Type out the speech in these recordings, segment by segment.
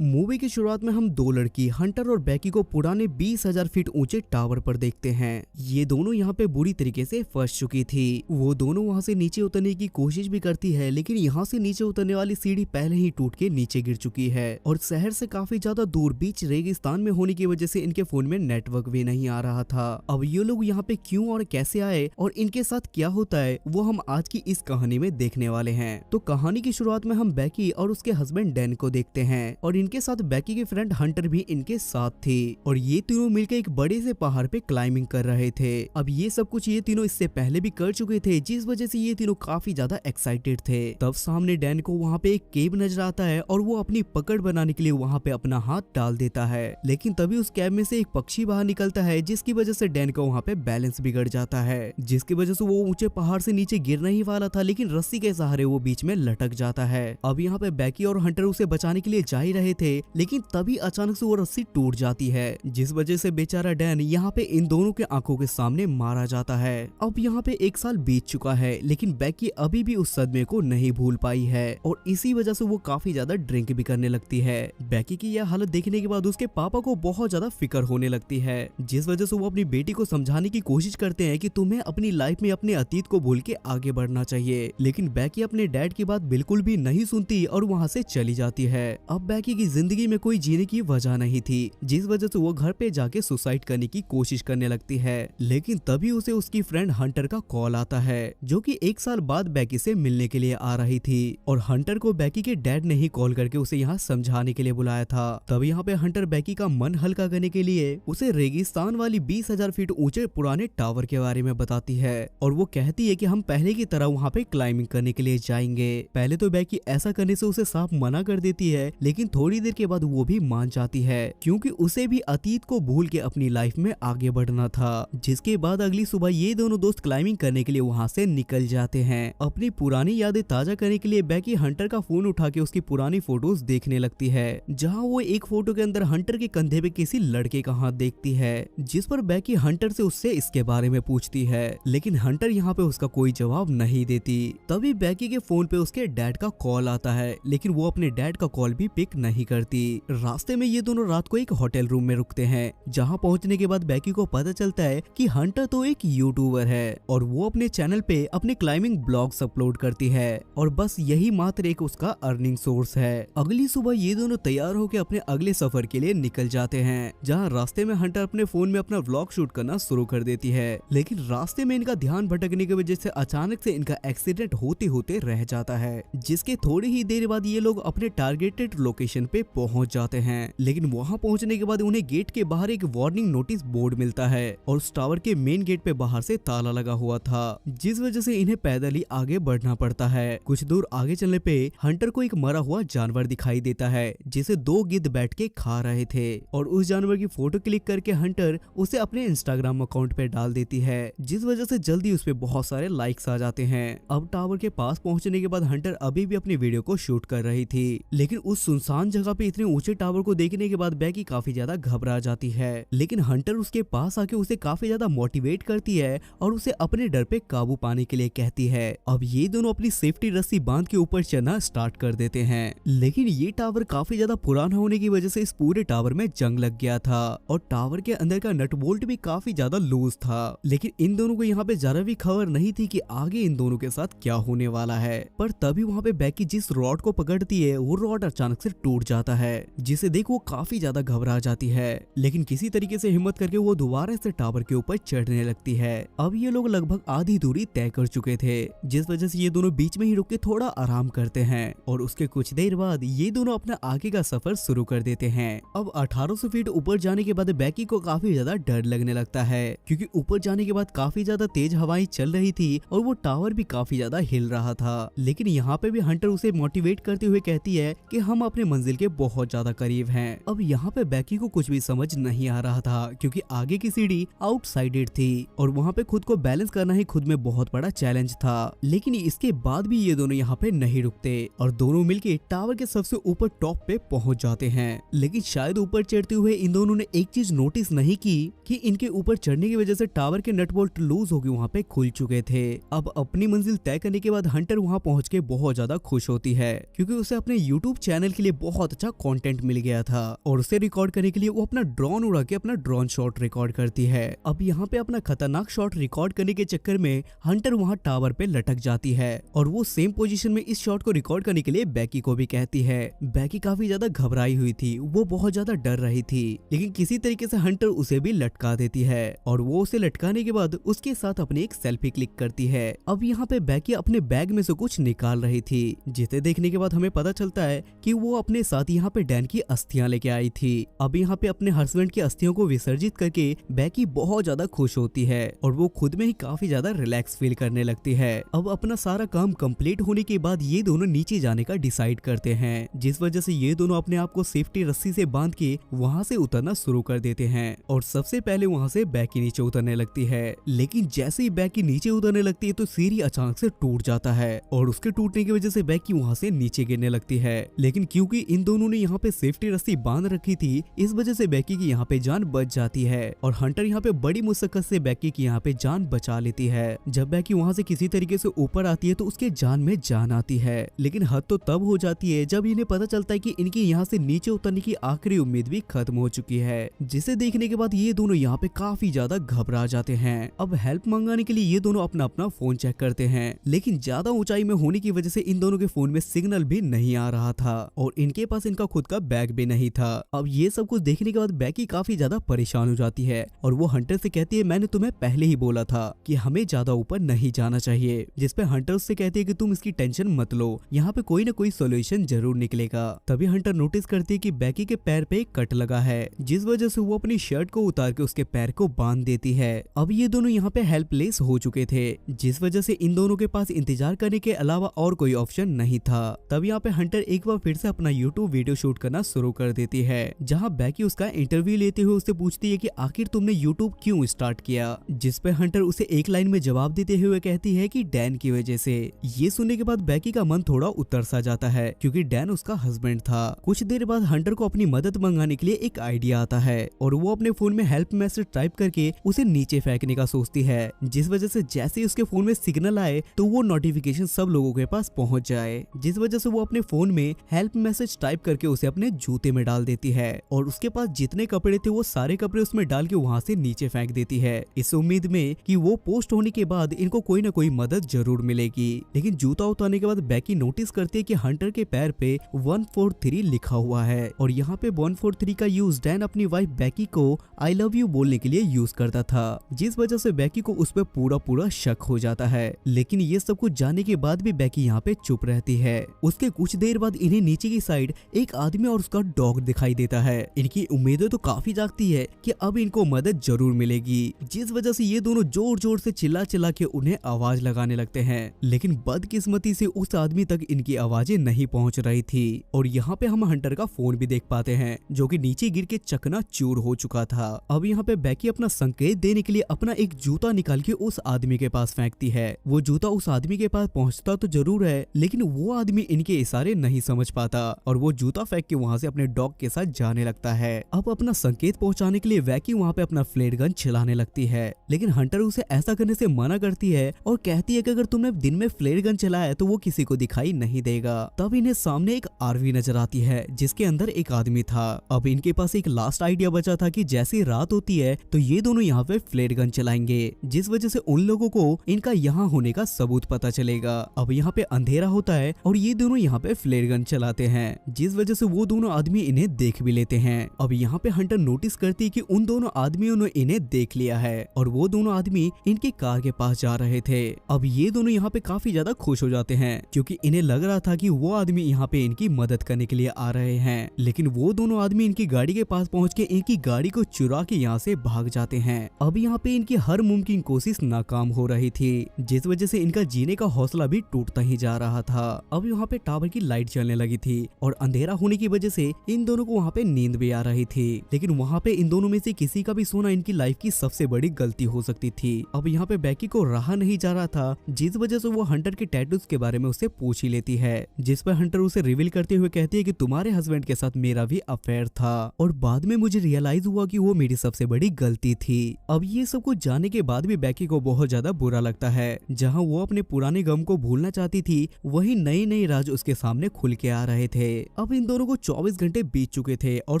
Movie की शुरुआत में हम दो लड़की हंटर और बैकी को पुराने 20,000 फीट ऊंचे टावर पर देखते हैं। ये दोनों यहाँ पे बुरी तरीके से फंस चुकी थी। वो दोनों वहाँ से नीचे उतरने की कोशिश भी करती है, लेकिन यहाँ से नीचे उतरने वाली सीढ़ी पहले ही टूट के नीचे गिर चुकी है और शहर से काफी ज्यादा दूर बीच रेगिस्तान में होने की वजह से इनके फोन में नेटवर्क भी नहीं आ रहा था। अब ये लोग यहाँ पे क्यों और कैसे आए और इनके साथ क्या होता है वो हम आज की इस कहानी में देखने वाले हैं। तो कहानी की शुरुआत में हम बैकी और उसके हस्बैंड डैन को देखते हैं और इनके साथ बैकी की फ्रेंड हंटर भी इनके साथ थी और ये तीनों मिलकर एक बड़े से पहाड़ पे क्लाइंबिंग कर रहे थे। अब ये सब कुछ ये तीनों इससे पहले भी कर चुके थे, जिस वजह से ये तीनों काफी ज्यादा एक्साइटेड थे। तब सामने डैन को वहाँ पे एक केव नजर आता है और वो अपनी पकड़ बनाने के लिए वहाँ पे अपना हाथ डाल देता है, लेकिन तभी उस केव में से एक पक्षी बाहर निकलता है, जिसकी वजह से डैन का वहाँ पे बैलेंस बिगड़ जाता है, जिसकी वजह से वो ऊंचे पहाड़ से नीचे गिरने ही वाला था, लेकिन रस्सी के सहारे वो बीच में लटक जाता है। अब यहाँ पे बैकी और हंटर उसे बचाने के लिए जा ही रहे थे, लेकिन तभी अचानक से वो रस्सी टूट जाती है, जिस वजह से बेचारा डैन यहाँ पे इन दोनों के आंखों के सामने मारा जाता है। अब यहाँ पे 1 साल बीत चुका है, लेकिन बैकी अभी भी उस सदमे को नहीं भूल पाई है और इसी वजह से वो काफी ज्यादा ड्रिंक भी करने लगती है। बैकी की यह हालत देखने के बाद उसके पापा को बहुत ज्यादा फिक्र होने लगती है, जिस वजह से वो अपनी बेटी को समझाने की कोशिश करते हैं कि तुम्हें अपनी लाइफ में अपने अतीत को भूल के आगे बढ़ना चाहिए, लेकिन बैकी अपने डैड की बात बिल्कुल भी नहीं सुनती और वहाँ से चली जाती है। अब बैकी की जिंदगी में कोई जीने की वजह नहीं थी, जिस वजह से वो घर पे जाके सुसाइड करने की कोशिश करने लगती है, लेकिन तभी उसे उसकी फ्रेंड हंटर का कॉल आता है, जो कि 1 साल बाद बैकी से मिलने के लिए आ रही थी और हंटर को बैकी के डैड ने ही कॉल करके उसे यहाँ समझाने के लिए बुलाया था। तब यहाँ पे हंटर बैकी का मन हल्का करने के लिए उसे रेगिस्तान वाली 20,000 फीट ऊंचे पुराने टावर के बारे में बताती है और वो कहती है कि हम पहले की तरह वहाँ पे क्लाइंबिंग करने के लिए जाएंगे। पहले तो बैकी ऐसा करने से उसे साफ मना कर देती है, लेकिन थोड़ी देर के बाद वो भी मान जाती है, क्योंकि उसे भी अतीत को भूल के अपनी लाइफ में आगे बढ़ना था। जिसके बाद अगली सुबह ये दोनों दोस्त क्लाइंबिंग करने के लिए वहाँ से निकल जाते हैं। अपनी पुरानी यादें ताजा करने के लिए बैकी हंटर का फोन उठा के उसकी पुरानी फोटोज देखने लगती है, जहाँ वो एक फोटो के अंदर हंटर के कंधे पे किसी लड़के का हाथ देखती है, जिस पर बैकी हंटर से उससे इसके बारे में पूछती है, लेकिन हंटर यहाँ पे उसका कोई जवाब नहीं देती। तभी बैकी के फोन पे उसके डैड का कॉल आता है, लेकिन वो अपने डैड का कॉल भी पिक नहीं करती। रास्ते में ये दोनों रात को एक होटल रूम में रुकते हैं, जहाँ पहुँचने के बाद बैकी को पता चलता है कि हंटर तो एक यूट्यूबर है और वो अपने चैनल पे अपने क्लाइंबिंग ब्लॉग्स अपलोड करती है और बस यही मात्र एक उसका अर्निंग सोर्स है। अगली सुबह ये दोनों तैयार होकर अपने अगले सफर के लिए निकल जाते हैं, जहाँ रास्ते में हंटर अपने फोन में अपना व्लॉग शूट करना शुरू कर देती है, लेकिन रास्ते में इनका ध्यान भटकने की वजह से अचानक से इनका एक्सीडेंट होते होते रह जाता है, जिसके थोड़ी ही देर बाद ये लोग अपने टारगेटेड लोकेशन पे पहुंच जाते हैं। लेकिन वहां पहुंचने के बाद उन्हें गेट के बाहर एक वार्निंग नोटिस बोर्ड मिलता है और उस टावर के मेन गेट पे बाहर से ताला लगा हुआ था, जिस वजह से इन्हें पैदल ही आगे बढ़ना पड़ता है। कुछ दूर आगे चलने पे हंटर को एक मरा हुआ जानवर दिखाई देता है, जिसे 2 गिद्ध बैठ के खा रहे थे और उस जानवर की फोटो क्लिक करके हंटर उसे अपने इंस्टाग्राम अकाउंट पे डाल देती है, जिस वजह से जल्दी उस पे बहुत सारे लाइक्स आ जाते हैं। अब टावर के पास पहुंचने के बाद हंटर अभी भी अपनी वीडियो को शूट कर रही थी, लेकिन उस सुनसान जगह पे इतने ऊंचे टावर को देखने के बाद बैकी काफी ज्यादा घबरा जाती है, लेकिन हंटर उसके पास आके उसे काफी ज्यादा मोटिवेट करती है और उसे अपने डर पे काबू पाने के लिए कहती है। अब ये दोनों अपनी सेफ्टी रस्सी बांध के ऊपर चढ़ना स्टार्ट कर देते हैं, लेकिन ये टावर काफी ज्यादा पुराना होने की वजह से इस पूरे टावर में जंग लग गया था और टावर के अंदर का नट बोल्ट भी काफी ज्यादा लूज था, लेकिन इन दोनों को यहाँ पे जरा भी खबर नहीं थी कि आगे इन दोनों के साथ क्या होने वाला है। पर तभी वहाँ पे बैकी जिस रॉड को पकड़ती है वो रॉड अचानक से टूट जाता है, जिसे देख वो काफी ज्यादा घबरा जाती है, लेकिन किसी तरीके से हिम्मत करके वो दोबारा से टावर के ऊपर चढ़ने लगती है। अब ये लोग लगभग आधी दूरी तय कर चुके थे, जिस वजह से ये दोनों बीच में ही रुक के थोड़ा आराम करते हैं और उसके कुछ देर बाद ये दोनों अपना आगे का सफर शुरू कर देते हैं। अब 1800 फीट ऊपर जाने के बाद बैकी को काफी ज्यादा डर लगने लगता है, क्योंकि ऊपर जाने के बाद काफी ज्यादा तेज हवाएं चल रही थी और वो टावर भी काफी ज्यादा हिल रहा था, लेकिन यहाँ पे भी हंटर उसे मोटिवेट करते हुए कहती है कि हम अपने मंजिल के बहुत ज्यादा करीब हैं। अब यहाँ पे बैकी को कुछ भी समझ नहीं आ रहा था, क्योंकि आगे की सीढ़ी आउटसाइडेड थी और वहाँ पे खुद को बैलेंस करना ही खुद में बहुत बड़ा चैलेंज था, लेकिन इसके बाद भी ये दोनों यहाँ पे नहीं रुकते और दोनों मिलके टावर के सबसे ऊपर टॉप पे पहुंच जाते हैं। लेकिन शायद ऊपर चढ़ते हुए इन दोनों ने एक चीज नोटिस नहीं की कि इनके ऊपर चढ़ने की वजह से टावर के नट बोल्ट लूज होकर वहाँ पे खुल चुके थे। अब अपनी मंजिल तय करने के बाद हंटर वहाँ पहुँच के बहुत ज्यादा खुश होती है, क्योंकि उसे अपने यूट्यूब चैनल के लिए बहुत बहुत अच्छा कंटेंट मिल गया था और उसे रिकॉर्ड करने के लिए वो अपना ड्रोन उड़ा के अपना ड्रोन शॉट रिकॉर्ड करती है। अब यहाँ पे अपना खतरनाक शॉट रिकॉर्ड करने के चक्कर में हंटर वहाँ टावर पे लटक जाती है और वो सेम पोजीशन में इस शॉट को रिकॉर्ड करने के लिए बैकी को भी कहती है। बैकी काफी ज्यादा घबराई हुई थी, वो बहुत ज्यादा डर रही थी, लेकिन किसी तरीके से हंटर उसे भी लटका देती है और वो उसे लटकाने के बाद उसके साथ अपनी एक सेल्फी क्लिक करती है। अब यहाँ पे बैकी अपने बैग में से कुछ निकाल रही थी, जिसे देखने के बाद हमें पता चलता है कि वो अपने साथ यहाँ पे डैन की अस्थियां लेके आई थी। अब यहाँ पे अपने हस्बैंड की अस्थियों को विसर्जित करके बैकी बहुत ज्यादा खुश होती है और वो खुद में ही काफी ज्यादा रिलैक्स फील करने लगती है। अब अपना सारा काम कंप्लीट होने के बाद ये दोनों नीचे जाने का डिसाइड करते हैं, जिस वजह से ये दोनों अपने आप को सेफ्टी रस्सी से बांध के वहाँ से उतरना शुरू कर देते हैं और सबसे पहले वहाँ से बैकी नीचे उतरने लगती है। लेकिन जैसे ही बैकी नीचे उतरने लगती है तो सीढ़ी अचानक से टूट जाता है और उसके टूटने की वजह से बैकी वहाँ से नीचे गिरने लगती है। लेकिन क्योंकि इन दोनों ने यहाँ पे सेफ्टी रस्सी बांध रखी थी, इस वजह से बैकी की यहाँ पे जान बच जाती है और हंटर यहाँ पे बड़ी मुश्किल से बैकी की यहाँ पे जान बचा लेती है। जब बैकी वहाँ से किसी तरीके से ऊपर आती है तो उसके जान में जान आती है, लेकिन हद तो तब हो जाती है जब इन्हें पता चलता है कि इनकी यहाँ से नीचे उतरने की आखिरी उम्मीद भी खत्म हो चुकी है, जिसे देखने के बाद ये दोनों यहाँ पे काफी ज्यादा घबरा जाते हैं। अब हेल्प मंगाने के लिए ये दोनों अपना अपना फोन चेक करते हैं, लेकिन ज्यादा ऊंचाई में होने की वजह से इन दोनों के फोन में सिग्नल भी नहीं आ रहा था और इनके पास इनका खुद का बैग भी नहीं था। अब ये सब कुछ देखने के बाद बैकी काफी ज्यादा परेशान हो जाती है और वो हंटर से कहती है, मैंने तुम्हें पहले ही बोला था कि हमें ज्यादा ऊपर नहीं जाना चाहिए। जिसपे हंटर उससे कहती है कि तुम इसकी टेंशन मत लो, यहाँ पे कोई ना कोई सोल्यूशन जरूर निकलेगा। तभी हंटर नोटिस करती है कि बैकी के पैर पे एक कट लगा है, जिस वजह से वो अपनी शर्ट को उतार के उसके पैर को बांध देती है। अब ये दोनों यहाँ पे हेल्पलेस हो चुके थे, जिस वजह से इन दोनों के पास इंतजार करने के अलावा और कोई ऑप्शन नहीं था। तब यहाँ पे हंटर एक बार फिर से अपना यूट्यूब वीडियो शूट करना शुरू कर देती है, जहाँ बैकी उसका इंटरव्यू लेते हुए उससे पूछती है कि आखिर तुमने यूट्यूब क्यों स्टार्ट किया, जिसपे हंटर उसे एक लाइन में जवाब देते हुए कहती है कि डैन की वजह से। ये सुनने के बाद बैकी का मन थोड़ा उतर सा जाता है, क्योंकि डैन उसका हस्बैंड था। कुछ देर बाद हंटर को अपनी मदद मंगाने के लिए एक आइडिया आता है और वो अपने फोन में हेल्प मैसेज टाइप करके उसे नीचे फेंकने का सोचती है, जिस वजह से जैसे ही उसके फोन में सिग्नल आए तो वो नोटिफिकेशन सब लोगों के पास पहुंच जाए, जिस वजह से वो अपने फोन में हेल्प मैसेज टाइप करके उसे अपने जूते में डाल देती है और उसके पास जितने कपड़े थे वो सारे कपड़े उसमें डाल के वहाँ से नीचे फेंक देती है, इस उम्मीद में कि वो पोस्ट होने के बाद इनको कोई ना कोई मदद जरूर मिलेगी। लेकिन जूता उतारने के बाद बैकी नोटिस करती है कि हंटर के पैर पे 143 लिखा हुआ है और यहाँ पे 143 का यूज डैन अपनी वाइफ बैकी को आई लव यू बोलने के लिए यूज करता था, जिस वजह से बैकी को उस पर पूरा शक हो जाता है। लेकिन ये सब कुछ जानने के बाद भी बैकी यहाँ पे चुप रहती है। उसके कुछ देर बाद इन्हें नीचे की साइड एक आदमी और उसका डॉग दिखाई देता है। इनकी उम्मीदें तो काफी जागती है कि अब इनको मदद जरूर मिलेगी, जिस वजह से ये दोनों जोर जोर से चिल्ला चिल्ला के उन्हें आवाज लगाने लगते हैं। लेकिन बदकिस्मती से उस आदमी तक इनकी आवाजें नहीं पहुंच रही थी और यहाँ पे हम हंटर का फोन भी देख पाते हैं, जो कि नीचे गिर के चकनाचूर हो चुका था। अब यहाँ पे बैकी अपना संकेत देने के लिए अपना एक जूता निकाल के उस आदमी के पास फेंकती है। वो जूता उस आदमी के पास पहुंचता तो जरूर है, लेकिन वो आदमी इनके इशारे नहीं समझ पाता और वो जूता फेंक के वहाँ से अपने डॉग के साथ जाने लगता है। अब अपना संकेत पहुंचाने के लिए बैकी वहाँ पे अपना फ्लेयर गन चलाने लगती है, लेकिन हंटर उसे ऐसा करने से मना करती है और कहती है कि अगर तुमने दिन में फ्लेयर गन चलाया तो वो किसी को दिखाई नहीं देगा। तब इन्हें सामने एक आरवी नजर आती है जिसके अंदर एक आदमी था। अब इनके पास एक लास्ट आइडिया बचा था कि जैसे रात होती है तो ये दोनों यहाँ पे फ्लेयर गन चलाएंगे, जिस वजह से उन लोगों को इनका यहाँ होने का सबूत पता चलेगा। अब यहाँ पे अंधेरा होता है और ये दोनों यहाँ पे फ्लेयर गन चलाते हैं, जिस वजह से वो दोनों आदमी इन्हें देख भी लेते हैं। अब यहाँ पे हंटर नोटिस करती है कि उन दोनों आदमियों ने इन्हें देख लिया है और वो दोनों आदमी इनकी कार के पास जा रहे थे। अब ये दोनों यहाँ पे काफी ज्यादा खुश हो जाते हैं, क्योंकि इन्हें लग रहा था कि वो आदमी यहाँ पे इनकी मदद करने के लिए आ रहे हैं। लेकिन वो दोनों आदमी इनकी गाड़ी के पास पहुँच के इनकी गाड़ी को चुरा के यहाँ से भाग जाते हैं। अब यहाँ पे इनकी हर मुमकिन कोशिश नाकाम हो रही थी, जिस वजह से इनका जीने का हौसला भी टूटता ही जा रहा था। अब यहाँ पे टावर की लाइट जलने लगी थी और अंधेरा होने की वजह से इन दोनों को वहाँ पे नींद भी आ रही थी, लेकिन वहाँ पे इन दोनों में से किसी का भी सोना इनकी लाइफ की सबसे बड़ी गलती हो सकती थी। अब यहाँ पे बैकी को रहा नहीं जा रहा था, जिस वजह से वो हंटर के टैटूज के बारे में उससे पूछ ही लेती है, जिस पर हंटर उसे रिवील करते हुए कहती है कि तुम्हारे हस्बैंड के साथ मेरा भी अफेयर था और बाद में मुझे रियलाइज हुआ कि वो मेरी सबसे बड़ी गलती थी। अब ये सब कुछ जानने के बाद भी बैकी को बहुत ज्यादा बुरा लगता है। जहाँ वो अपने पुराने गम को भूलना चाहती थी, वही नए नए राज उसके सामने खुल के आ रहे थे। अब इन दोनों को 24 घंटे बीत चुके थे और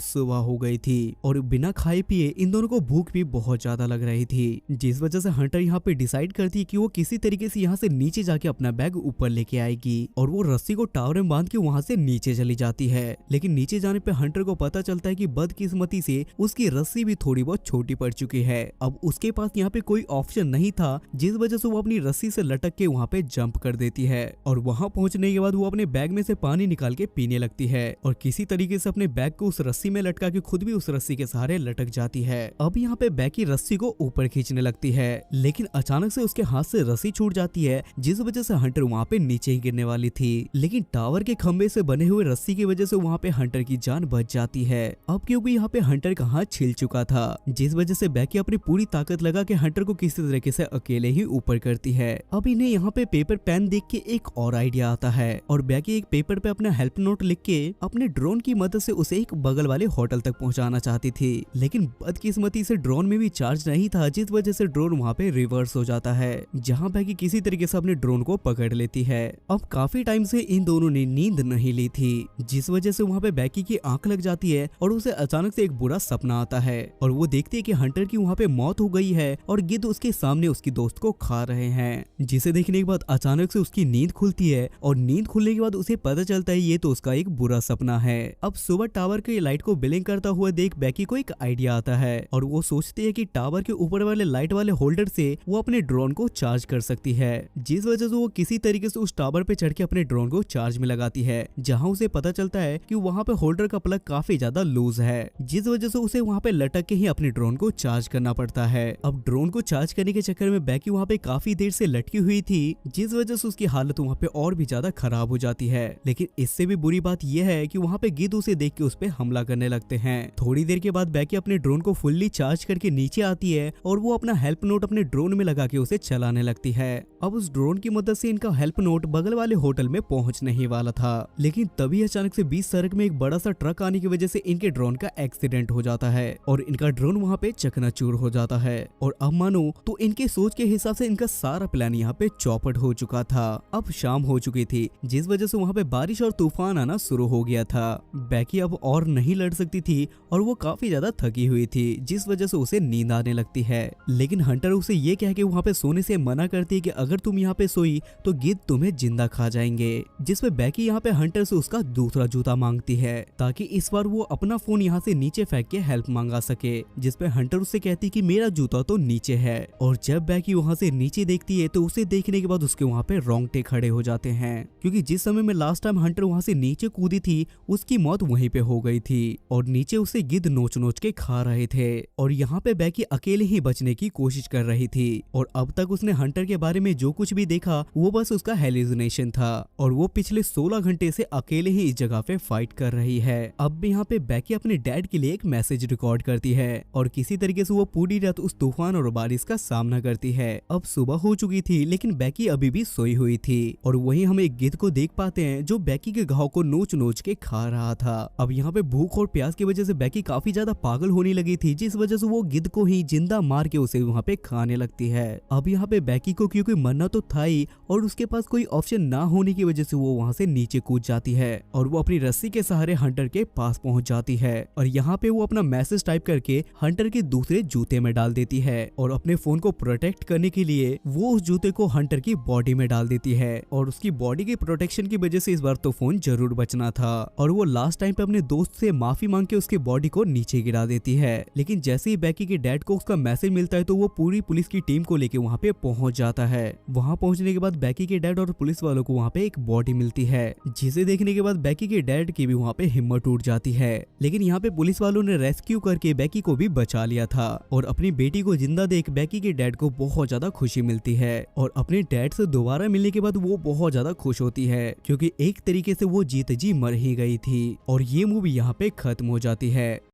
सुबह हो गई थी और बिना खाए पिए इन दोनों को भूख भी बहुत ज्यादा लग रही थी, जिस वजह से हंटर यहाँ पे डिसाइड करती है कि वो किसी तरीके से यहाँ से नीचे जाके अपना बैग ऊपर लेके आएगी और वो रस्सी को टावर में बांध के वहाँ से नीचे चली जाती है। लेकिन नीचे जाने पे हंटर को पता चलता है कि बदकिस्मती से उसकी रस्सी भी थोड़ी बहुत छोटी पड़ चुकी है। अब उसके पास यहाँ पे कोई ऑप्शन नहीं था, जिस वजह से वो अपनी रस्सी से लटक के वहाँ पे जंप कर देती है और वहाँ पहुंचने के बाद वो अपने बैग में से पानी निकाल के पीने लगती है और किसी तरीके से अपने बैग को उस रस्सी में लटका के खुद भी उस रस्सी के सहारे लटक जाती है। अब यहाँ पे बैग की रस्सी को ऊपर खींचने लगती है, लेकिन अचानक से उसके हाथ से रस्सी छूट जाती है, जिस वजह से हंटर वहाँ पे नीचे ही गिरने वाली थी। लेकिन टावर के खंबे से बने हुए रस्सी की वजह से वहाँ पे हंटर की जान बच जाती है। अब क्योंकि यहाँ पे हंटर का हाथ छिल चुका था, जिस वजह से बैकी अपनी पूरी ताकत लगा के हंटर को किसी तरीके से अकेले ही ऊपर करती है। अब इन्हें यहाँ पे पेपर पेन देख के एक और आइडिया आता है और बैकी एक पेपर पे अपना हेल्प नोट लिख के अपने ड्रोन की मदद से उसे एक बगल वाले होटल तक पहुंचाना चाहती थी, लेकिन बदकिस्मती से ड्रोन में भी चार्ज नहीं था, जिस वजह से ड्रोन वहाँ पे रिवर्स हो जाता है, जहाँ बैकी किसी तरीके से अपने ड्रोन को पकड़ लेती है। अब काफी टाइम से इन दोनों ने नींद नहीं ली थी, जिस वजह से वहाँ पे बैकी की आंख लग जाती है और उसे अचानक से एक बुरा सपना आता है और वो देखती है कि हंटर की वहाँ पे मौत हो गई है और गिद्ध उसके सामने उसकी दोस्त को खा रहे हैं, जिसे देखने के बाद अचानक से उसकी नींद खुलती है और नींद खुलने के बाद उसे पता चलता है ये तो उसका एक बुरा सपना है। अब सुबह टावर के लाइट को बिलिंग करता हुआ देख बैकी को एक आइडिया आता है और वो सोचती है कि टावर के ऊपर वाले लाइट वाले होल्डर से वो अपने ड्रोन को चार्ज कर सकती है, जिस वजह से वो किसी तरीके से उस टावर पे चढ़ के अपने ड्रोन को चार्ज में लगाती है, जहाँ उसे पता चलता है कि वहाँ पे होल्डर का प्लग काफी ज्यादा लूज है, जिस वजह से उसे वहाँ पे लटक के ही अपने ड्रोन को चार्ज करना पड़ता है। अब ड्रोन को चार्ज करने के चक्कर में बैकी वहाँ पे काफी देर से लटकी हुई थी, जिस वजह से उसकी हालत वहाँ पे और भी ज्यादा खराब हो जाती है। लेकिन इससे भी बुरी बात यह है कि वहाँ पे गिद्ध उसे देख के उस पे हमला करने लगते हैं। थोड़ी देर के बाद बैकी अपने ड्रोन को फुल्ली चार्ज करके नीचे आती है और वो अपना हेल्प नोट अपने ड्रोन में लगा के उसे चलाने लगती है। अब उस ड्रोन की मदद से इनका हेल्प नोट बगल वाले होटल में पहुंचने ही वाला था, लेकिन तभी अचानक से बीच सड़क में एक बड़ा सा ट्रक आने की वजह से इनके ड्रोन का एक्सीडेंट हो जाता है और इनका ड्रोन वहाँ पे चकनाचूर हो जाता है। और अब मानो तो इनके सोच के हिसाब से इनका सारा प्लान यहाँ पे चौपट हो चुका था। अब शाम हो चुकी थी, जिस वजह से वहाँ पे बारिश और तूफान आना शुरू हो गया था। बैकी अब और नहीं लड़ सकती थी और वो काफी ज्यादा थकी हुई थी, जिस वजह से उसे नींद आने लगती है। लेकिन हंटर उसे ये कह के वहाँ पे सोने से मना करती है कि अगर तुम यहाँ पे सोई तो गिद्ध तुम्हें जिंदा खा जाएंगे, जिसपे बैकी यहाँ पे हंटर से उसका दूसरा जूता मांगती है ताकि इस बार वो अपना फोन यहाँ से नीचे फेंक के हेल्प मांगा सके, जिसपे हंटर उससे कहती कि मेरा जूता तो नीचे है। और जब बैकी वहाँ से नीचे देखती है तो उसे देखने के बाद उसके वहाँ पे रोंगटे खड़े हो जाते हैं, क्योंकि जिस समय में लास्ट टाइम हंटर वहाँ से नीचे कूदी थी उसकी मौत वहीं पे हो गई थी और नीचे उसे गिद्ध नोच नोच के खा रहे थे और यहाँ पे बैकी अकेले ही बचने की कोशिश कर रही थी। और अब तक उसने हंटर के बारे में जो कुछ भी देखा वो बस उसका हेलुसिनेशन था और वो पिछले 16 घंटे से अकेले ही इस जगह पे फाइट कर रही है। अब भी यहाँ पे बैकी अपने डैड के लिए एक मैसेज रिकॉर्ड करती है और किसी तरीके से वो पूरी रात उस तूफान और बारिश का सामना करती है। अब सुबह हो चुकी थी, लेकिन बैकी अभी भी सोई हुई थी और वहीं हम एक गिद्ध को देख पाते हैं जो बैकी के घाव को नोच नोच के खा रहा था। अब यहाँ पे भूख और प्यास की वजह से बैकी काफी ज्यादा पागल होने लगी थी, जिस वजह से वो गिद्ध को ही जिंदा मार के उसे वहाँ पे खाने लगती है। अब यहाँ पे बैकी को क्योंकि मरना तो था ही और उसके पास कोई ऑप्शन ना होने की वजह से वो वहाँ से नीचे कूद जाती है और वो अपनी रस्सी के सहारे हंटर के पास पहुंच जाती है और यहाँ पे वो अपना मैसेज टाइप करके हंटर के दूसरे जूते में डाल देती है और अपने फोन को प्रोटेक्ट करने के लिए वो उस जूते को हंटर की बॉडी में डाल देती है और उसकी बॉडी की प्रोटेक्शन की वजह से इस बार तो फोन जरूर बचना था और वो लास्ट टाइम पे अपने दोस्त से माफी मांग के उसकी बॉडी को नीचे गिरा देती है। लेकिन जैसे ही बैकी के डैड को उसका मैसेज मिलता है तो वो पूरी पुलिस की टीम को लेके वहाँ पे पहुंच जाता है। वहाँ पहुंचने के बाद बैकी के डैड और पुलिस वालों को वहाँ पे एक बॉडी मिलती है, जिसे देखने के बाद बैकी के डैड की भी वहाँ पे हिम्मत टूट जाती है। लेकिन यहाँ पे पुलिस वालों ने रेस्क्यू करके बैकी को भी बचा लिया था और अपनी बेटी को जिंदा देख बैकी के डैड को बहुत ज्यादा खुशी मिलती है और अपने डैड से दोबारा मिलने के बाद वो बहुत ज्यादा खुश होती है, क्योंकि एक तरीके से वो जीत जी मर ही गई थी। और ये मूवी यहाँ पे खत्म हो जाती है।